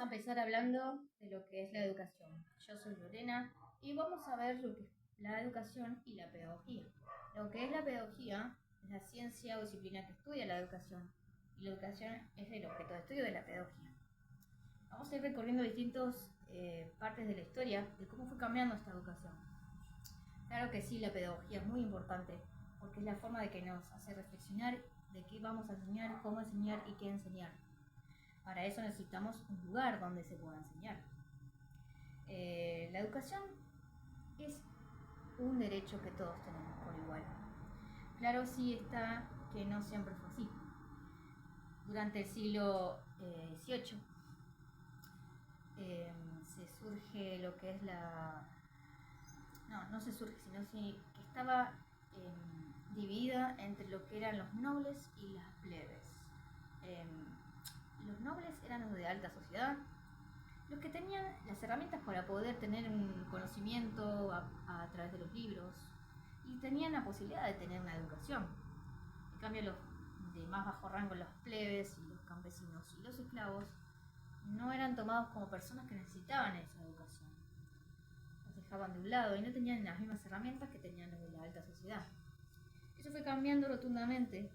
a empezar hablando de lo que es la educación. Yo soy Lorena y vamos a ver lo que es la educación y la pedagogía. Lo que es la pedagogía es la ciencia o disciplina que estudia la educación y la educación es el objeto de estudio de la pedagogía. Vamos a ir recorriendo distintas partes de la historia de cómo fue cambiando esta educación. Claro que sí, la pedagogía es muy importante porque es la forma de que nos hace reflexionar de qué vamos a enseñar, cómo enseñar y qué enseñar. Para eso necesitamos un lugar donde se pueda enseñar. La educación es un derecho que todos tenemos por igual. Claro sí está que no siempre fue así. Durante el siglo XVIII se surge lo que es la... No se surge, sino que estaba dividida entre lo que eran los nobles y las plebes. Los nobles eran los de alta sociedad, los que tenían las herramientas para poder tener un conocimiento a través de los libros y tenían la posibilidad de tener una educación. En cambio, los de más bajo rango, los plebes y los campesinos y los esclavos, no eran tomados como personas que necesitaban esa educación. Los dejaban de un lado y no tenían las mismas herramientas que tenían los de la alta sociedad. Eso fue cambiando rotundamente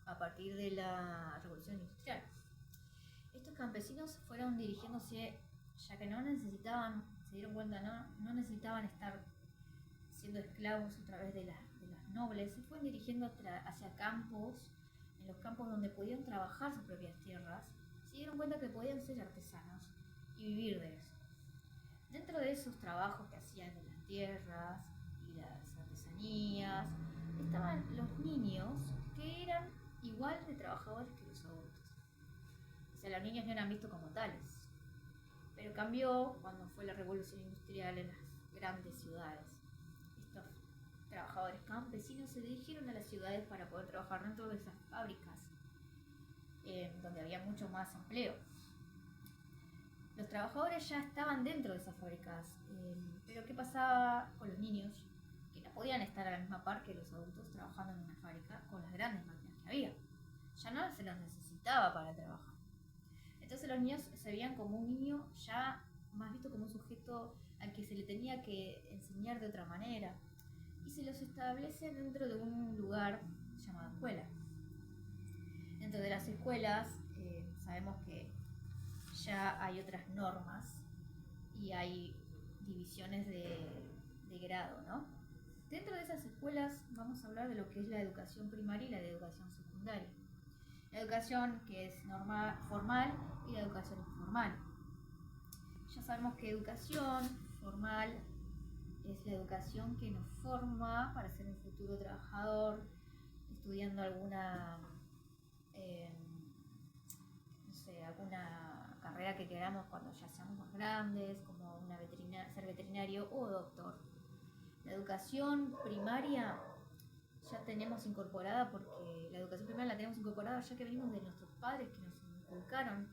a partir de la Revolución Industrial. Estos campesinos fueron dirigiéndose, ya que no necesitaban, se dieron cuenta, no necesitaban estar siendo esclavos a través de las nobles, se fueron dirigiendo hacia campos, en los campos donde podían trabajar sus propias tierras, se dieron cuenta que podían ser artesanos y vivir de eso. Dentro de esos trabajos que hacían en las tierras y las artesanías, estaban los niños que eran igual de trabajadores que los adultos. O sea, los niños no eran vistos como tales. Pero cambió cuando fue la revolución industrial en las grandes ciudades. Estos trabajadores campesinos se dirigieron a las ciudades para poder trabajar dentro de esas fábricas, donde había mucho más empleo. Los trabajadores ya estaban dentro de esas fábricas, pero ¿qué pasaba con los niños? Que no podían estar a la misma par que los adultos trabajando en una fábrica con las grandes máquinas que había. Ya no se los necesitaba para trabajar. Entonces los niños se veían como un niño ya más visto como un sujeto al que se le tenía que enseñar de otra manera. Y se los establece dentro de un lugar llamado escuela. Dentro de las escuelas sabemos que ya hay otras normas y hay divisiones de grado, ¿no? Dentro de esas escuelas vamos a hablar de lo que es la educación primaria y la de educación secundaria. La educación que es formal y la educación informal. Ya sabemos que educación formal es la educación que nos forma para ser un futuro trabajador, estudiando alguna alguna carrera que queramos cuando ya seamos más grandes, como ser veterinario o doctor. La educación primaria ya tenemos incorporada, porque la educación primaria la tenemos incorporada ya que venimos de nuestros padres que nos inculcaron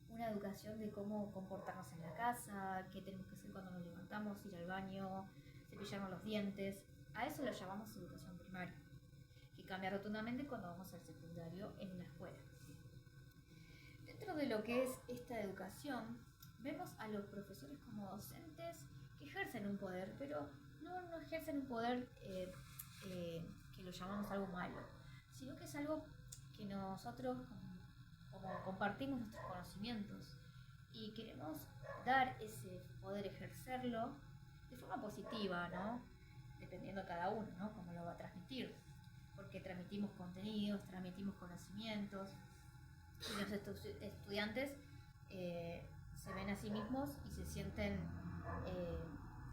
una educación de cómo comportarnos en la casa, qué tenemos que hacer cuando nos levantamos, ir al baño, cepillarnos los dientes. A eso lo llamamos educación primaria, que cambia rotundamente cuando vamos al secundario en la escuela. Dentro de lo que es esta educación, vemos a los profesores como docentes que ejercen un poder, pero no ejercen un poder que lo llamamos algo malo, sino que es algo que nosotros como compartimos nuestros conocimientos y queremos dar ese poder, ejercerlo de forma positiva, ¿no? Dependiendo de cada uno, ¿no? Cómo lo va a transmitir, porque transmitimos contenidos, transmitimos conocimientos y los estudiantes se ven a sí mismos y se sienten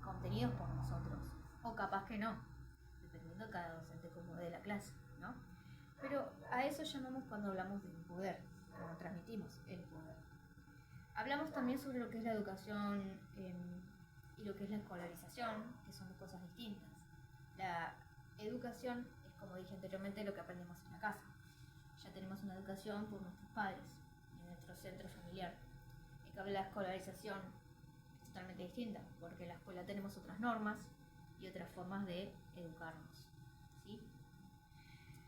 contenidos por nosotros, o capaz que no, dependiendo de cada docente como de la clase, ¿no? Pero a eso llamamos cuando hablamos del poder, cuando transmitimos el poder. Hablamos también sobre lo que es la educación y lo que es la escolarización, que son dos cosas distintas. La educación es, como dije anteriormente, lo que aprendemos en la casa. Ya tenemos una educación por nuestros padres, en nuestro centro familiar. En cambio, la escolarización es totalmente distinta, porque en la escuela tenemos otras normas y otras formas de educarnos, ¿sí?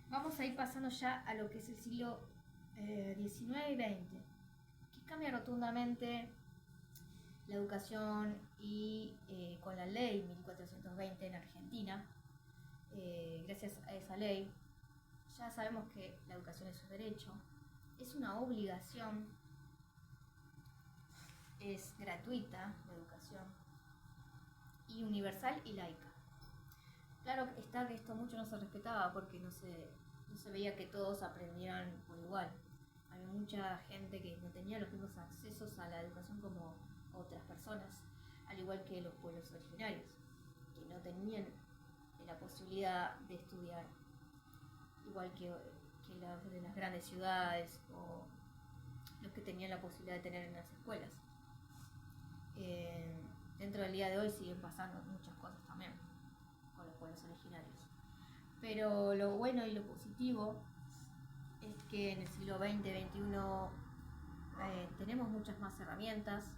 Vamos a ir pasando ya a lo que es el siglo XIX y XX. ¿Qué cambia rotundamente la educación y con la ley 1420 en Argentina, gracias a esa ley, ya sabemos que la educación es un derecho, es una obligación, es gratuita la educación y universal y laica. Claro está que esto mucho no se respetaba porque no se veía que todos aprendieran por igual. Había mucha gente que no tenía los mismos accesos a la educación como otras personas, al igual que los pueblos originarios, que no tenían la posibilidad de estudiar, igual que los de las grandes ciudades o los que tenían la posibilidad de tener en las escuelas. Dentro del día de hoy siguen pasando muchas cosas también con los pueblos originarios. Pero lo bueno y lo positivo es que en el siglo XX, XXI tenemos muchas más herramientas,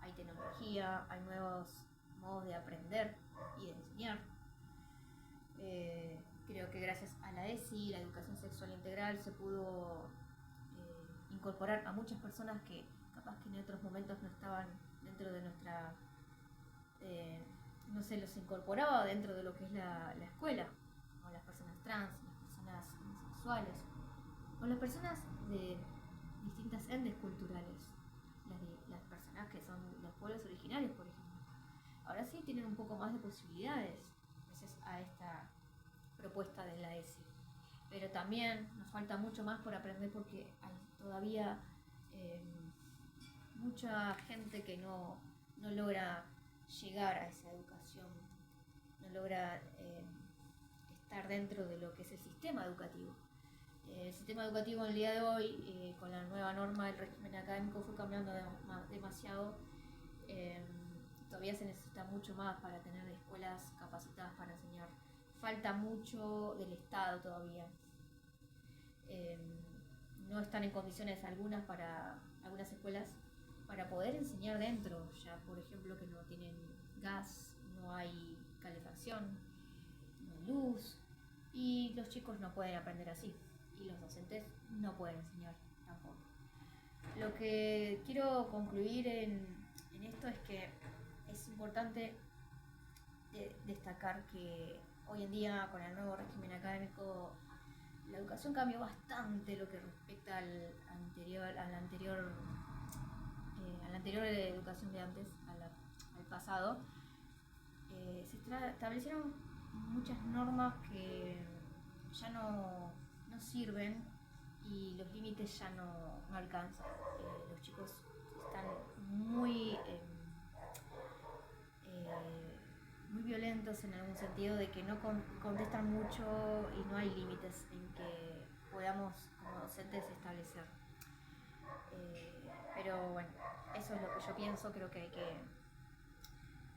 hay tecnología, hay nuevos modos de aprender y de enseñar. Creo que gracias a la ESI, la educación sexual integral, se pudo incorporar a muchas personas que capaz que en otros momentos no estaban dentro de nuestra... no se los incorporaba dentro de lo que es la escuela, como las personas trans, las personas homosexuales, o las personas de distintas endes culturales, las personas que son de los pueblos originarios, por ejemplo. Ahora sí tienen un poco más de posibilidades gracias a esta propuesta de la ESI. Pero también nos falta mucho más por aprender porque hay todavía mucha gente que no logra llegar a esa educación, no logra estar dentro de lo que es el sistema educativo. El sistema educativo en el día de hoy, con la nueva norma del régimen académico, fue cambiando demasiado. Todavía se necesita mucho más para tener escuelas capacitadas para enseñar. Falta mucho del Estado todavía. No están en condiciones algunas escuelas para poder enseñar dentro. Ya, por ejemplo, que no tienen gas, no hay calefacción, no hay luz, y los chicos no pueden aprender así. Y los docentes no pueden enseñar tampoco. Lo que quiero concluir en esto es que es importante destacar que hoy en día, con el nuevo régimen académico, la educación cambió bastante lo que respecta a la anterior educación de antes, al pasado. Se establecieron muchas normas que ya no sirven y los límites ya no alcanzan. Los chicos están muy violentos en algún sentido, de que no contestan mucho y no hay límites en que podamos como docentes establecer. Pero bueno, eso es lo que yo pienso. Creo que hay que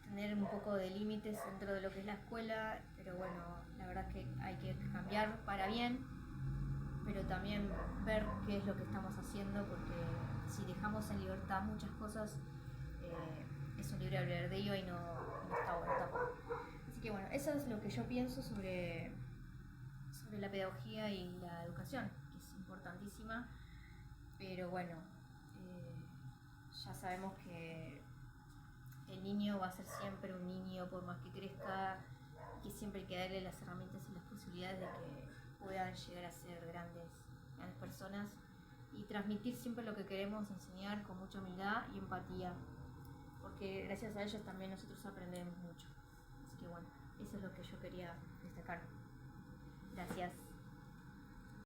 tener un poco de límites dentro de lo que es la escuela, pero bueno, la verdad es que hay que cambiar para bien, pero también ver qué es lo que estamos haciendo, porque si dejamos en libertad muchas cosas, es un libre albedrío y no está bueno tampoco. Así que bueno, eso es lo que yo pienso sobre la pedagogía y la educación, que es importantísima, pero bueno, ya sabemos que el niño va a ser siempre un niño por más que crezca, y que siempre hay que darle las herramientas y las posibilidades de que puedan llegar a ser grandes personas y transmitir siempre lo que queremos enseñar con mucha humildad y empatía, porque gracias a ellos también nosotros aprendemos mucho. Así que bueno, eso es lo que yo quería destacar.